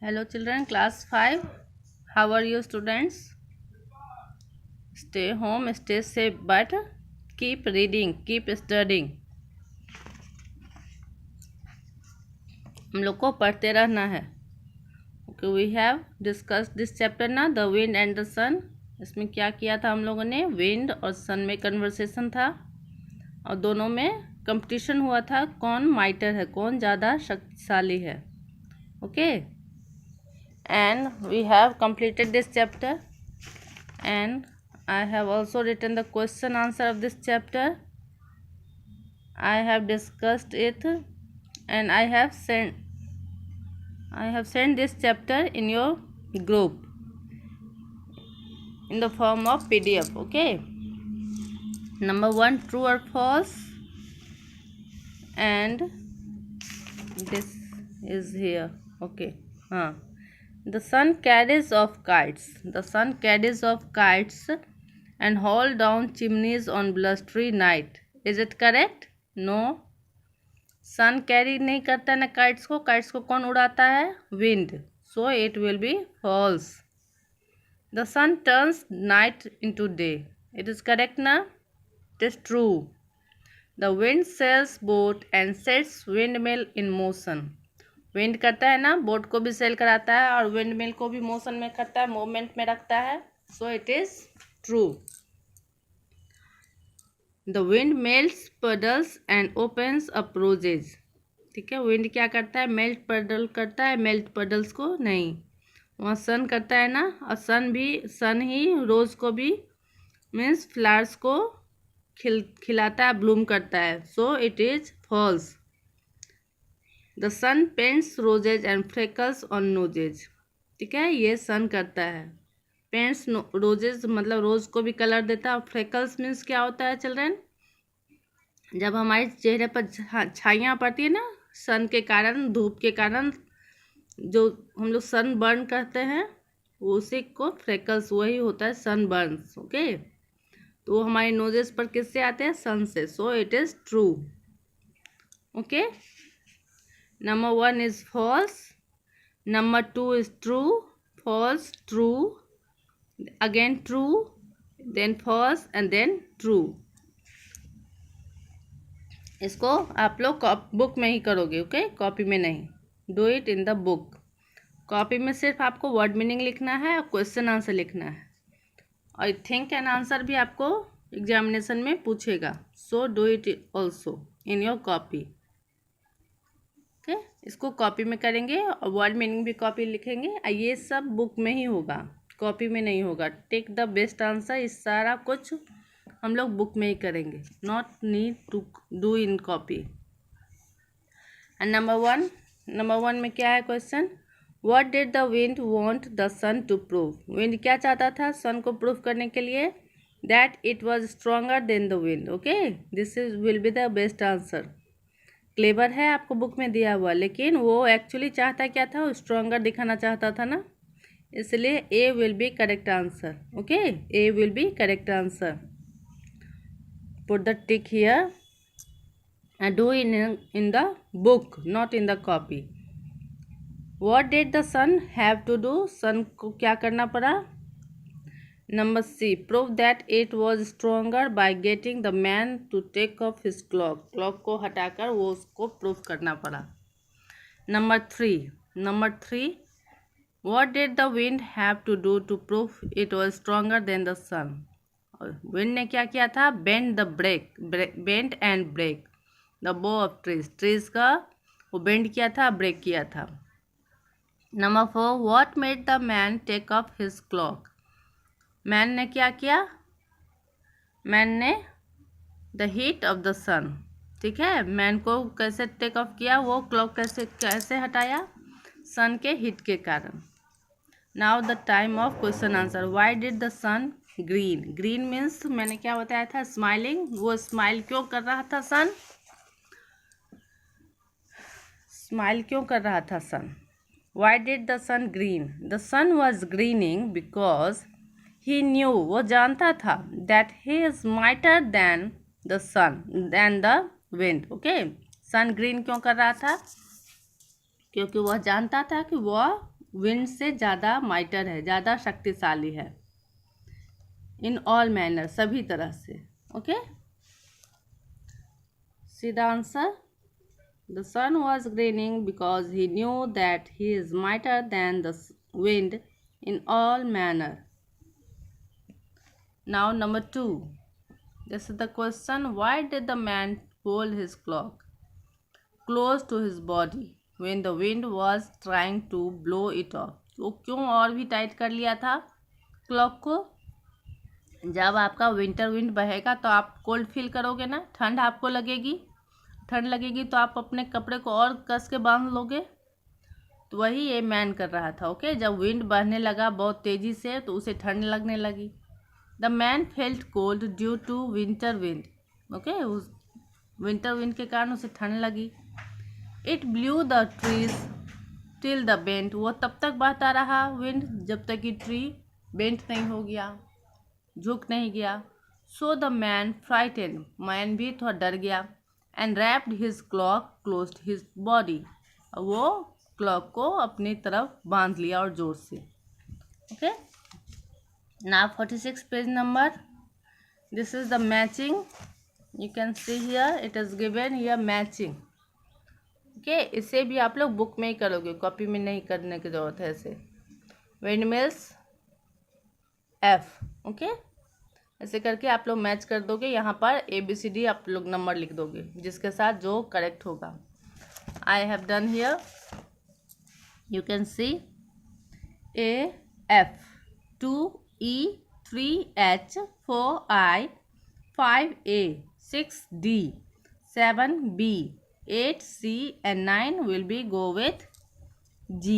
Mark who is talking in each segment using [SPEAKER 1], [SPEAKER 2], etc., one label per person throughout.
[SPEAKER 1] Hello children, class 5. How are you students? Stay home, stay safe, but keep reading, keep studying. हम लोग को पढ़ते रहना है. Okay, we have discussed this chapter ना, the wind and the sun. इसमें क्या किया था हम लोगों ने? विंड और सन में कन्वर्सेशन था और दोनों में कंपटीशन हुआ था कौन माइटर है, कौन ज़्यादा शक्तिशाली है. Okay, and we have completed this chapter and I have also written the question answer of this chapter. I have discussed it and I have sent this chapter in your group in the form of PDF. Okay, number 1, true or false, and this is here. Okay, the sun carries off kites. The sun carries off kites and haul down chimneys on blustery night. Is it correct? No. Sun carry नहीं करता है ना kites को. Kites को कौन उड़ाता है? Wind. So it will be false. The sun turns night into day. It is correct ना? It is true. The wind sails boat and sets windmill in motion. Wind करता है ना, boat को भी सेल कराता है और wind mill को भी मोशन में करता है, मूवमेंट में रखता है. So it is true. The wind melts puddles and opens up roses. ठीक है, विंड क्या करता है? मेल्ट पडल करता है, मेल्ट पडल्स को नहीं. वहाँ सन करता है ना, और सन ही रोज को भी मीन्स फ्लावर्स को खिलाता है, ब्लूम करता है. So it is false. The sun paints roses and freckles on noses. ठीक है, ये सन करता है. पेंट्स रोजेज मतलब रोज को भी कलर देता है. और फ्रेकल्स मीन्स क्या होता है चिल्ड्रन? जब हमारे चेहरे पर छाइयाँ पड़ती है ना सन के कारण, धूप के कारण, जो हम लोग सन बर्न करते हैं उसी को फ्रेकल्स, वही होता है सन बर्न्स. ओके, तो हमारे नोजेस पर किससे आते हैं? सन से. So it is true. Okay, number 1 is false, number 2 is true, false, true, again true, then false and then true. इसको आप लोग बुक में ही करोगे. ओके, कॉपी में नहीं. Do it in the book. Copy में सिर्फ आपको वर्ड मीनिंग लिखना है और क्वेश्चन आंसर लिखना है, और थिंक एंड आंसर भी आपको एग्जामिनेशन में पूछेगा. So do it also in your copy. Okay, इसको कॉपी में करेंगे और वर्ड मीनिंग भी कॉपी लिखेंगे. ये सब बुक में ही होगा, कॉपी में नहीं होगा. Take the best answer. इस सारा कुछ हम लोग बुक में ही करेंगे, not need to do in copy. And number one में क्या है question? What did the wind want the sun to prove. Wind क्या चाहता था सन को प्रूव करने के लिए? That it was stronger than the wind. Okay, this is will be the best answer. Clever है, आपको बुक में दिया हुआ, लेकिन वो एक्चुअली चाहता क्या था? स्ट्रॉन्गर दिखाना चाहता था ना, इसलिए A will be correct answer. Okay, A will be correct answer. Put the tick here and do in the book, not in the copy. What did the sun have to do? sun को क्या करना पड़ा? Number C, prove that it was stronger by getting the man to take off his cloak. cloak को हटाकर वो उसको proof करना पड़ा. Number 3, what did the wind have to do to prove it was stronger than the sun? Wind ने क्या किया था? Bend and break the bough of trees का वो बेंड किया था, ब्रेक किया था. Number 4, what made the man take off his cloak. Man ने क्या किया? मैन ने the heat of the sun. ठीक है, मैन को कैसे टेक ऑफ किया? वो क्लॉक कैसे हटाया? सन के हीट के कारण. Now the time of question answer. Why did the sun grin means मैंने क्या बताया था? स्माइलिंग. वो स्माइल क्यों कर रहा था सन? स्माइल क्यों कर रहा था sun? Why did the sun grin? The sun was grinning because he knew, वो जानता था, that he is mightier than the sun than the wind. Okay, sun grin क्यों कर रहा था? क्योंकि वह जानता था कि वह विंड से ज़्यादा माइटर है, ज़्यादा शक्तिशाली है। इन ऑल मैनर, सभी तरह से। Okay, see the answer. The sun was grinning because he knew that he is mightier than the wind in all manner. Now number 2, this is the question, why did the man hold his clock close to his body when the wind was trying to blow it off? वो क्यों और भी tight कर लिया था clock को? जब आपका विंटर विंड बहेगा तो आप कोल्ड फील करोगे ना, ठंड आपको लगेगी। ठंड लगेगी तो आप अपने कपड़े को और कस के बांध लोगे। तो वही ये मैन कर रहा था। ओके, जब विंड बहने लगा बहुत तेज़ी से तो उसे ठंड लगने लगी। The man felt cold due to winter wind. Okay, उस विंटर विंड के कारण उसे ठंड लगी। It blew the trees till the bent. वो तब तक बहता रहा विंड जब तक कि ट्री बेंट नहीं हो गया, झुक नहीं गया। So the man frighten, man भी थोड़ा डर गया। And wrapped his clock closed his body, वो क्लॉक को अपनी तरफ बांध लिया और जोर से। Okay, now 46 page number, this is the matching. You can see here it is given here matching. okay, इसे भी आप लोग बुक में ही करोगे, कॉपी में नहीं करने की ज़रूरत है। ऐसे विंडमिल्स F। ओके, ऐसे करके आप लोग मैच कर दोगे। यहाँ पर ABCD आप लोग नंबर लिख दोगे जिसके साथ जो करेक्ट होगा। I have done here, you can see AF 2E 3H 4I 5A 6D 7B 8C and 9 will be go with G.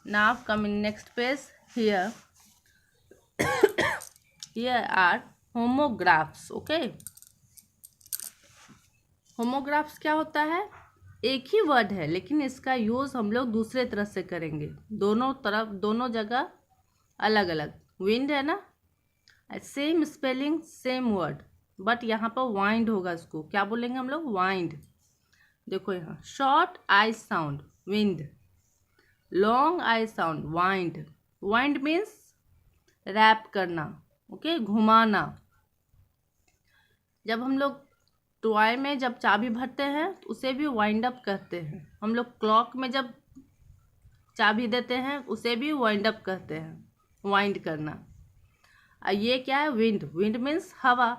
[SPEAKER 1] Now come in next page. Here here are homographs. Okay, homographs क्या होता है? एक ही word है लेकिन इसका use हम लोग दूसरे तरह से करेंगे। दोनों तरफ, दोनों जगह अलग अलग। विंड है ना, same spelling same word, but यहाँ पर वाइंड होगा। इसको क्या बोलेंगे हम लोग? वाइंड। देखो यहाँ, short i sound wind, long i sound wind. Wind means wrap करना। ओके, घुमाना। जब हम लोग टॉय में जब चाबी भरते हैं तो उसे भी वाइंड अप कहते हैं। हम लोग क्लॉक में जब चाबी देते हैं उसे भी वाइंड अप कहते हैं, वाइंड करना। ये क्या है? विंड। विंड मीन्स हवा।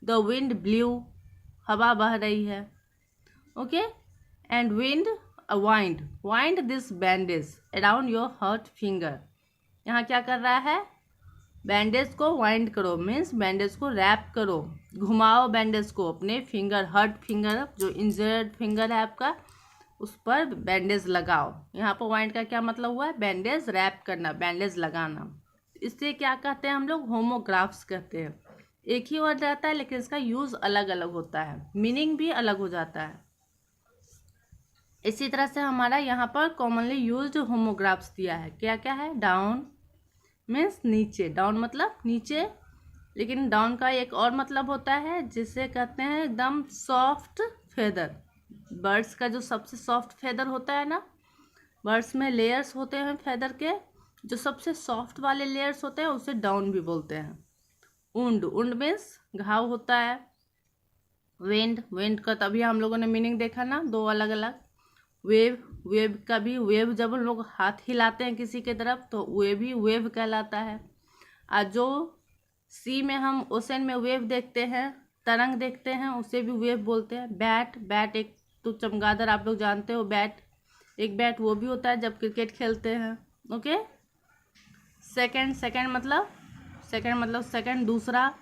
[SPEAKER 1] द विंड ब्लू, हवा बह रही है। Okay, and wind wind, wind this bandage around your hurt finger. यहाँ क्या कर रहा है? बैंडेज को वाइंड करो, मीन्स बैंडेज को रैप करो, घुमाओ बैंडेज को अपने फिंगर, हर्ट फिंगर, जो इंजर्ड फिंगर है आपका, उस पर बैंडेज लगाओ। यहाँ पर वाइंड का क्या मतलब हुआ है? बैंडेज रैप करना, बैंडेज लगाना। इससे क्या कहते हैं हम लोग? होमोग्राफ्स कहते हैं। एक ही वर्ड रहता है लेकिन इसका यूज़ अलग अलग होता है, मीनिंग भी अलग हो जाता है। इसी तरह से हमारा यहाँ पर कॉमनली यूज्ड होमोग्राफ्स दिया है। क्या क्या है? डाउन मीन्स नीचे, डाउन मतलब नीचे, लेकिन डाउन का एक और मतलब होता है जिसे कहते हैं एकदम सॉफ्ट फेदर। बर्ड्स का जो सबसे सॉफ्ट फेदर होता है ना, बर्ड्स में लेयर्स होते हैं फेदर के, जो सबसे सॉफ्ट वाले लेयर्स होते हैं उसे डाउन भी बोलते हैं। उंड, उंड मीन्स घाव होता है। विंड, विंड का तभी हम लोगों ने मीनिंग देखा ना, दो अलग अलग। वेव, वेव का भी, वेव जब हम लोग हाथ हिलाते हैं किसी के तरफ तो वेव भी वेव कहलाता है। और जो सी में हम ओशन में वेव देखते हैं, तरंग देखते हैं, उसे भी वेव बोलते हैं। बैट, बैट एक तो चमगादड़ आप लोग जानते हो, बैट एक बैट वो भी होता है जब क्रिकेट खेलते हैं। ओके, सेकंड, सेकंड मतलब सेकंड दूसरा।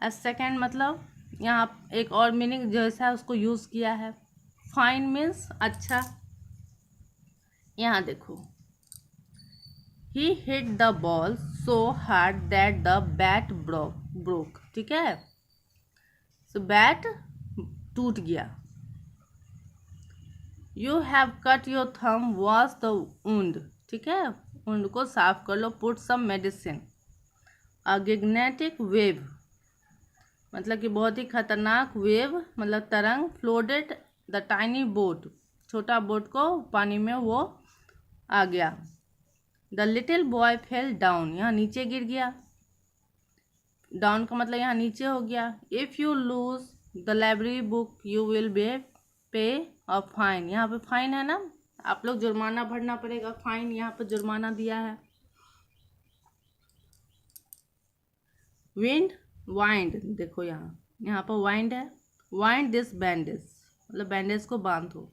[SPEAKER 1] सेकंड मतलब यहाँ एक और मीनिंग जैसा उसको यूज़ किया है। फाइन मीन्स अच्छा। यहाँ देखो, he hit the ball so hard that the bat broke. ठीक है, सो बैट टूट गया। You have cut your thumb wash the wound. ठीक है, वुंड को साफ कर लो। Put some medicine. A gigantic wave मतलब कि बहुत ही खतरनाक, वेव मतलब तरंग। फ्लोटेड द टाइनी बोट, छोटा बोट को पानी में वो आ गया। The little boy fell down, यहाँ नीचे गिर गया। डाउन का मतलब यहाँ नीचे हो गया। If you lose the library book you will be pay a fine, यहाँ पे फाइन है ना, आप लोग जुर्माना भरना पड़ेगा। फाइन यहाँ पर जुर्माना दिया है। विंड वाइंड, देखो यहाँ पर वाइंड है। वाइंड दिस बैंडेज, मतलब बैंडेज को बांधो।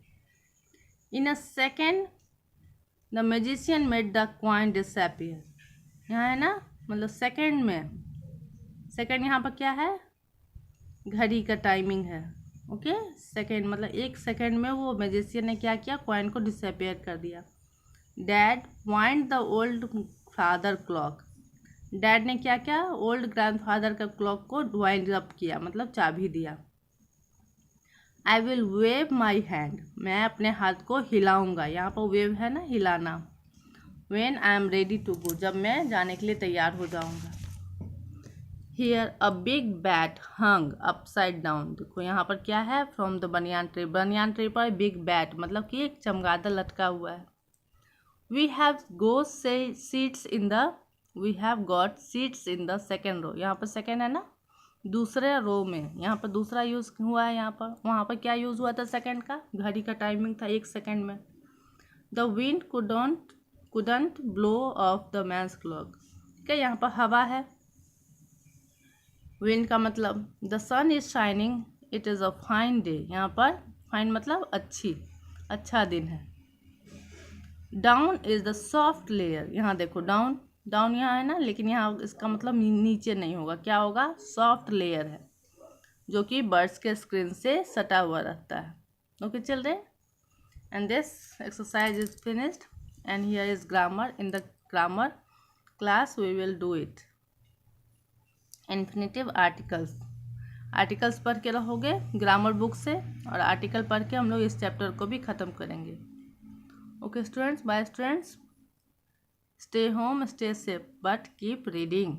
[SPEAKER 1] In a second the magician made the coin disappear, यहाँ है ना, मतलब सेकेंड में। सेकेंड यहाँ पर क्या है, घड़ी का टाइमिंग है। ओके, सेकेंड मतलब 1 सेकेंड में वो मैजिशियन ने क्या किया, कॉइन को डिसअपियर कर दिया। Dad wind the old father clock, dad ने क्या किया, ओल्ड ग्रैंडफादर का क्लॉक को वाइंड अप किया, मतलब चाबी दिया। I will wave my hand, मैं अपने हाथ को हिलाऊंगा, यहाँ पर वेव है ना, हिलाना। When I am ready to go, जब मैं जाने के लिए तैयार हो जाऊंगा। Here a big bat hung upside down, देखो यहाँ पर क्या है, from the banyan tree, banyan tree पर बिग बैट मतलब कि एक चमगादड़ लटका हुआ है। We have go seats in the, we have got seats in the second row, यहाँ पर सेकेंड है ना, दूसरे रो में। यहाँ पर दूसरा यूज़ हुआ है यहाँ पर। वहाँ पर क्या यूज़ हुआ था सेकेंड का, घड़ी का टाइमिंग था 1 सेकेंड में। The wind couldn't blow off the man's cloak, ठीक है, यहाँ पर हवा है। विंड का मतलब the sun is shining it is a fine day, यहाँ पर फाइन मतलब अच्छा दिन है। Down is the soft layer, यहाँ देखो डाउन, डाउन यहाँ है ना, लेकिन यहाँ इसका मतलब नीचे नहीं होगा, क्या होगा, सॉफ्ट लेयर है जो कि बर्ड्स के स्क्रीन से सटा हुआ रहता है। Okay children, and this exercise is finished and here is grammar. In the grammar class we will do it. Infinitive articles, articles पढ़ के रहोगे ग्रामर बुक से, और आर्टिकल पढ़ के हम लोग इस चैप्टर को भी ख़त्म करेंगे। Okay students, bye students, stay home, stay safe, but keep reading.